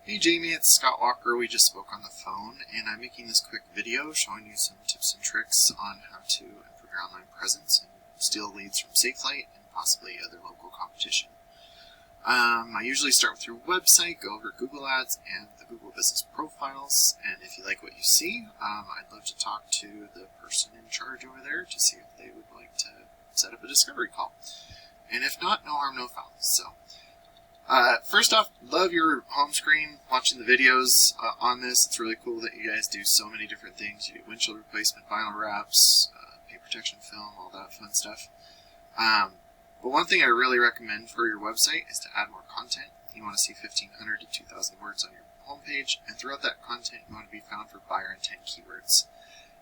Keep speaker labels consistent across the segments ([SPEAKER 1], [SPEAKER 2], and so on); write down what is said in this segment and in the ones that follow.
[SPEAKER 1] Hey Jamie, it's Scott Walker. We just spoke on the phone, and I'm making this quick video showing you some tips and tricks on how to improve your online presence and steal leads from Safelight and possibly other local competition. I usually start with your website, go over Google Ads and the Google Business Profiles, and if you like what you see, I'd love to talk to the person in charge over there to see if they would like to set up a discovery call. And if not, no harm, no foul. So. First off, love your home screen, watching the videos on this. It's really cool that you guys do so many different things. You do windshield replacement, vinyl wraps, paint protection film, all that fun stuff. But one thing I really recommend for your website is to add more content. You want to see 1,500 to 2,000 words on your homepage, and throughout that content you want to be found for buyer intent keywords.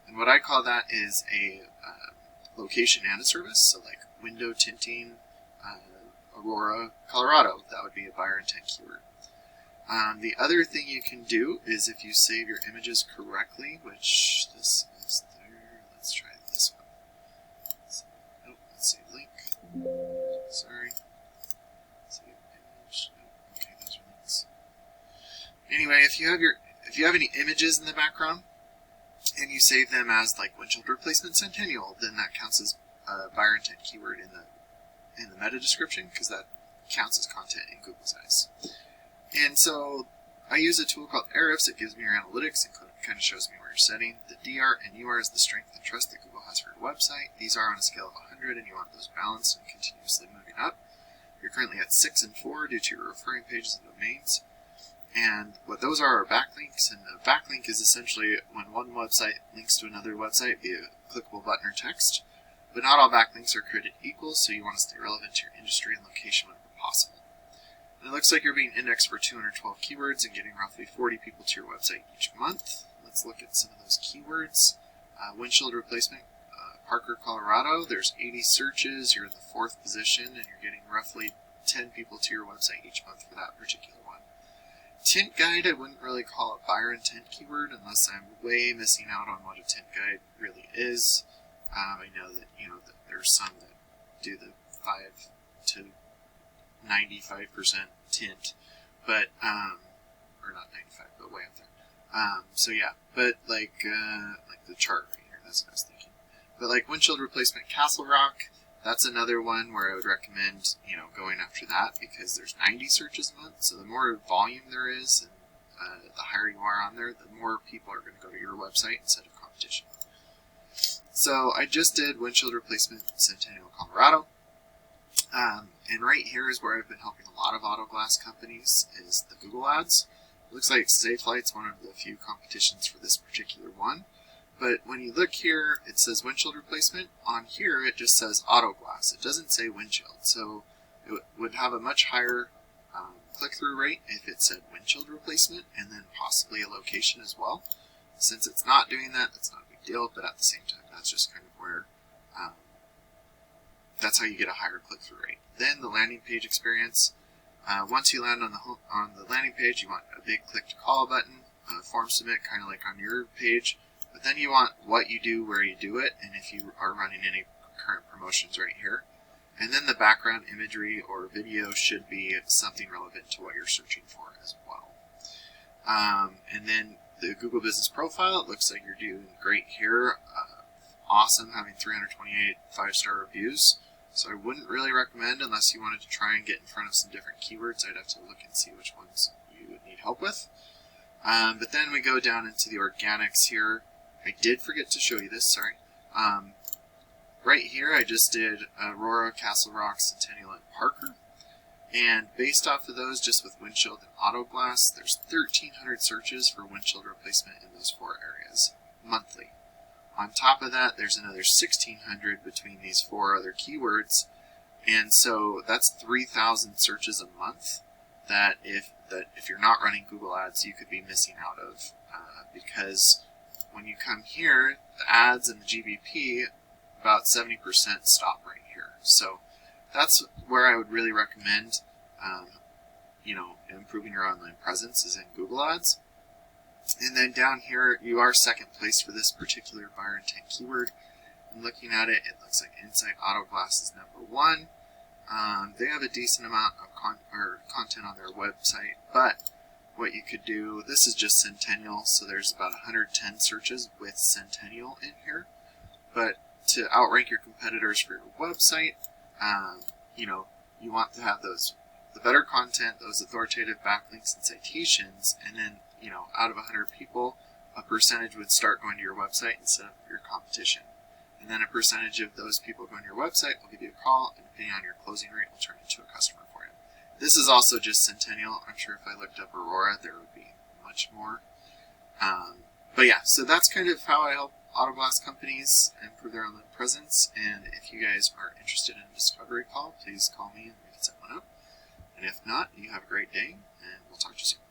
[SPEAKER 1] And what I call that is a location and a service, so like window tinting, Aurora, Colorado. That would be a buyer intent keyword. The other thing you can do is if you save your images correctly, which this is there. Let's try this one. Let's save link. Sorry. Save image. Okay, those are links. Anyway, if you have any images in the background and you save them as like windshield replacement centennial, then that counts as a buyer intent keyword in the meta description, because that counts as content in Google's eyes. And so I use a tool called Ahrefs. It gives me your analytics. It kind of shows me where you're setting. The DR and UR is the strength and trust that Google has for your website. These are on a scale of 100, and you want those balanced and continuously moving up. You're currently at 6 and 4 due to your referring pages and domains. And what those are backlinks, and a backlink is essentially when one website links to another website via a clickable button or text. But not all backlinks are created equal, so you want to stay relevant to your industry and location whenever possible. And it looks like you're being indexed for 212 keywords and getting roughly 40 people to your website each month. Let's look at some of those keywords. Windshield replacement, Parker, Colorado. There's 80 searches. You're in the 4th position, and you're getting roughly 10 people to your website each month for that particular one. Tint guide, I wouldn't really call a buyer intent keyword unless I'm way missing out on what a tint guide really is. I know that that there's some that do the 5 to 95% tint, but or not 95, but way up there. So yeah, but like the chart right here, that's what I was thinking. But like windshield replacement Castle Rock, that's another one where I would recommend going after that, because there's 90 searches a month. So the more volume there is, and the higher you are on there, the more people are going to go to your website instead of competition. So I just did windshield replacement Centennial, Colorado. And right here is where I've been helping a lot of auto glass companies, is the Google Ads. It looks like Safelight's one of the few competitions for this particular one. But when you look here, it says windshield replacement. On here, it just says auto glass. It doesn't say windshield. So it would have a much higher click-through rate if it said windshield replacement and then possibly a location as well. Since it's not doing that, that's not a big deal, but at the same time, that's just kind of where, that's how you get a higher click-through rate. Then the landing page experience. Once you land on the landing page, you want a big click to call button, form submit, kind of like on your page. But then you want what you do, where you do it, and if you are running any current promotions right here. And then the background imagery or video should be something relevant to what you're searching for as well. And then the Google Business Profile, it looks like you're doing great here. Awesome, having 328 5-star reviews. So I wouldn't really recommend unless you wanted to try and get in front of some different keywords. I'd have to look and see which ones you would need help with. But then we go down into the organics here. I did forget to show you this, sorry. Right here I just did Aurora, Castle Rock, Centennial, and Parker. And based off of those, just with windshield and auto glass, there's 1,300 searches for windshield replacement in those 4 areas monthly. On top of that, there's another 1,600 between these 4 other keywords, and so that's 3,000 searches a month that if you're not running Google Ads, you could be missing out of, because when you come here, the ads and the GBP, about 70% stop right here. So that's where I would really recommend, improving your online presence is in Google Ads. And then down here, you are 2nd place for this particular buyer intent keyword. And looking at it, it looks like Insight Auto Glass is number 1. They have a decent amount of content on their website, but what you could do, this is just Centennial, so there's about 110 searches with Centennial in here. But to outrank your competitors for your website, you want to have the better content, those authoritative backlinks and citations, and then, out of 100 people, a percentage would start going to your website instead of your competition. And then a percentage of those people going to your website will give you a call, and depending on your closing rate, will turn into a customer for you. This is also just Centennial. I'm sure if I looked up Aurora, there would be much more. But yeah, so that's kind of how I help auto blast companies improve their online presence. And if you guys are interested in a discovery call, please call me and we can set one up. And if not, you have a great day, and we'll talk to you soon.